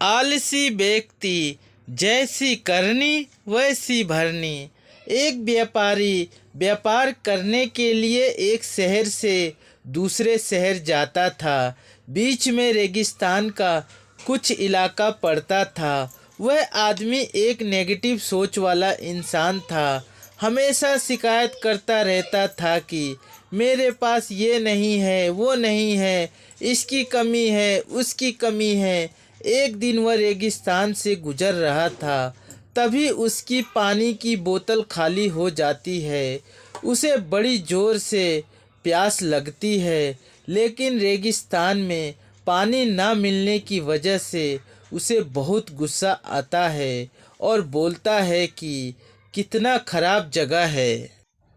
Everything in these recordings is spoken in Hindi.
आलसी व्यक्ति जैसी करनी वैसी भरनी। एक व्यापारी व्यापार करने के लिए एक शहर से दूसरे शहर जाता था। बीच में रेगिस्तान का कुछ इलाका पड़ता था। वह आदमी एक नेगेटिव सोच वाला इंसान था। हमेशा शिकायत करता रहता था कि मेरे पास ये नहीं है, वो नहीं है, इसकी कमी है, उसकी कमी है। एक दिन वह रेगिस्तान से गुजर रहा था, तभी उसकी पानी की बोतल खाली हो जाती है। उसे बड़ी ज़ोर से प्यास लगती है, लेकिन रेगिस्तान में पानी ना मिलने की वजह से उसे बहुत गुस्सा आता है और बोलता है कि कितना खराब जगह है।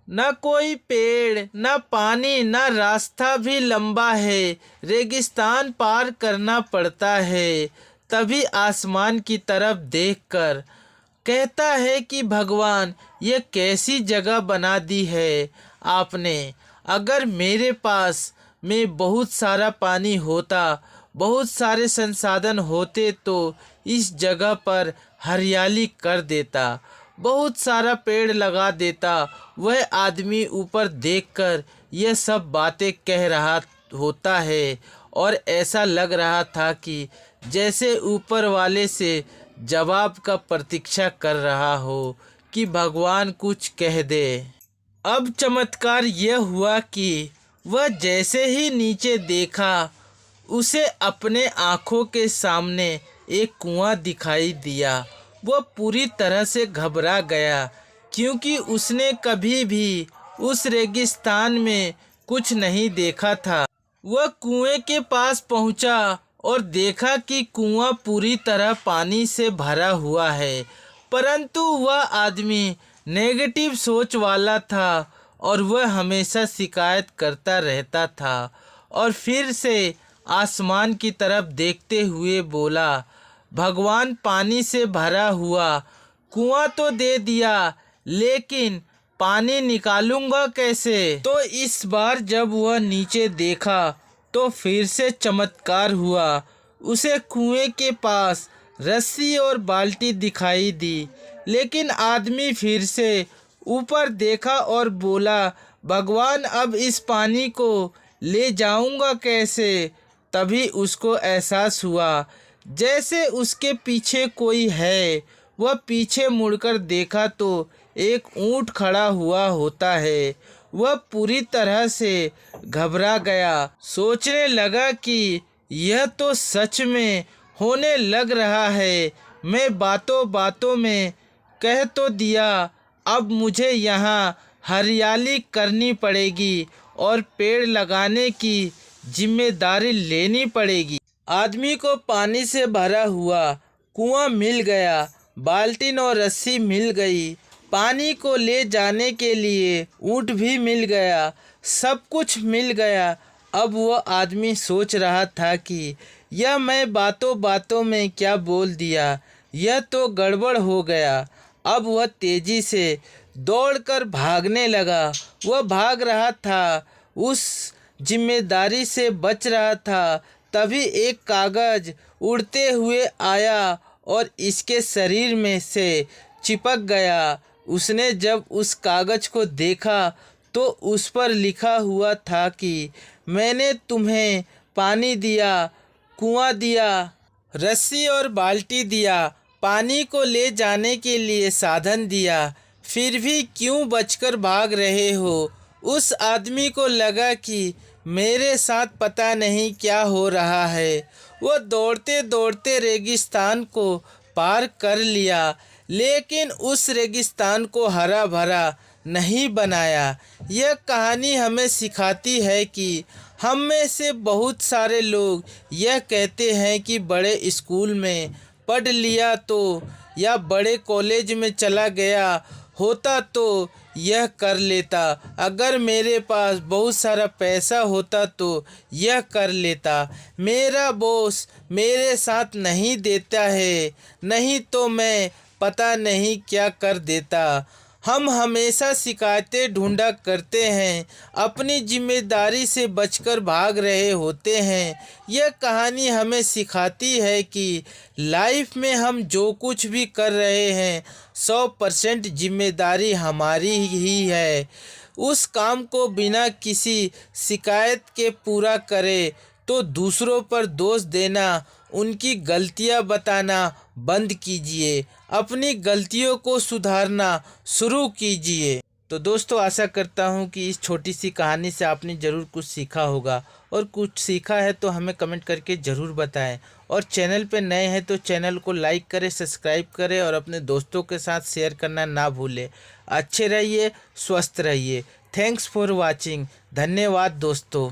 न कोई पेड़, न पानी, न रास्ता भी लंबा है। रेगिस्तान पार करना पड़ता है। तभी आसमान की तरफ देखकर कहता है कि भगवान, ये कैसी जगह बना दी है आपने। अगर मेरे पास में बहुत सारा पानी होता, बहुत सारे संसाधन होते तो इस जगह पर हरियाली कर देता, बहुत सारा पेड़ लगा देता। वह आदमी ऊपर देखकर यह सब बातें कह रहा होता है और ऐसा लग रहा था कि जैसे ऊपर वाले से जवाब का प्रतीक्षा कर रहा हो कि भगवान कुछ कह दे। अब चमत्कार यह हुआ कि वह जैसे ही नीचे देखा, उसे अपने आँखों के सामने एक कुआं दिखाई दिया। वह पूरी तरह से घबरा गया, क्योंकि उसने कभी भी उस रेगिस्तान में कुछ नहीं देखा था। वह कुएं के पास पहुंचा और देखा कि कुआं पूरी तरह पानी से भरा हुआ है, परंतु वह आदमी नेगेटिव सोच वाला था और वह हमेशा शिकायत करता रहता था। और फिर से आसमान की तरफ देखते हुए बोला, भगवान, पानी से भरा हुआ कुआं तो दे दिया, लेकिन पानी निकालूंगा कैसे? तो इस बार जब वह नीचे देखा तो फिर से चमत्कार हुआ। उसे कुएं के पास रस्सी और बाल्टी दिखाई दी, लेकिन आदमी फिर से ऊपर देखा और बोला, भगवान, अब इस पानी को ले जाऊंगा कैसे? तभी उसको एहसास हुआ जैसे उसके पीछे कोई है। वह पीछे मुड़कर देखा तो एक ऊंट खड़ा हुआ होता है। वह पूरी तरह से घबरा गया, सोचने लगा कि यह तो सच में होने लग रहा है। मैं बातों बातों में कह तो दिया, अब मुझे यहाँ हरियाली करनी पड़ेगी और पेड़ लगाने की जिम्मेदारी लेनी पड़ेगी। आदमी को पानी से भरा हुआ कुआं मिल गया, बाल्टी और रस्सी मिल गई, पानी को ले जाने के लिए ऊंट भी मिल गया, सब कुछ मिल गया। अब वह आदमी सोच रहा था कि यह मैं बातों बातों में क्या बोल दिया, यह तो गड़बड़ हो गया। अब वह तेजी से दौड़कर भागने लगा। वह भाग रहा था, उस जिम्मेदारी से बच रहा था। तभी एक कागज उड़ते हुए आया और इसके शरीर में से चिपक गया। उसने जब उस कागज को देखा तो उस पर लिखा हुआ था कि मैंने तुम्हें पानी दिया, कुआं दिया, रस्सी और बाल्टी दिया, पानी को ले जाने के लिए साधन दिया, फिर भी क्यों बचकर भाग रहे हो? उस आदमी को लगा कि मेरे साथ पता नहीं क्या हो रहा है। वह दौड़ते दौड़ते रेगिस्तान को पार कर लिया, लेकिन उस रेगिस्तान को हरा भरा नहीं बनाया। यह कहानी हमें सिखाती है कि हम में से बहुत सारे लोग यह कहते हैं कि बड़े स्कूल में पढ़ लिया तो या बड़े कॉलेज में चला गया होता तो यह कर लेता, अगर मेरे पास बहुत सारा पैसा होता तो यह कर लेता, मेरा बॉस मेरे साथ नहीं देता है, नहीं तो मैं पता नहीं क्या कर देता। हम हमेशा शिकायतें ढूंढा करते हैं, अपनी जिम्मेदारी से बचकर भाग रहे होते हैं। यह कहानी हमें सिखाती है कि लाइफ में हम जो कुछ भी कर रहे हैं 100% जिम्मेदारी हमारी ही है। उस काम को बिना किसी शिकायत के पूरा करें तो दूसरों पर दोष देना, उनकी गलतियां बताना बंद कीजिए, अपनी गलतियों को सुधारना शुरू कीजिए। तो दोस्तों, आशा करता हूँ कि इस छोटी सी कहानी से आपने ज़रूर कुछ सीखा होगा, और कुछ सीखा है तो हमें कमेंट करके ज़रूर बताएं। और चैनल पे नए हैं तो चैनल को लाइक करें, सब्सक्राइब करें और अपने दोस्तों के साथ शेयर करना ना भूलें। अच्छे रहिए, स्वस्थ रहिए। Thanks for watching. धन्यवाद दोस्तों।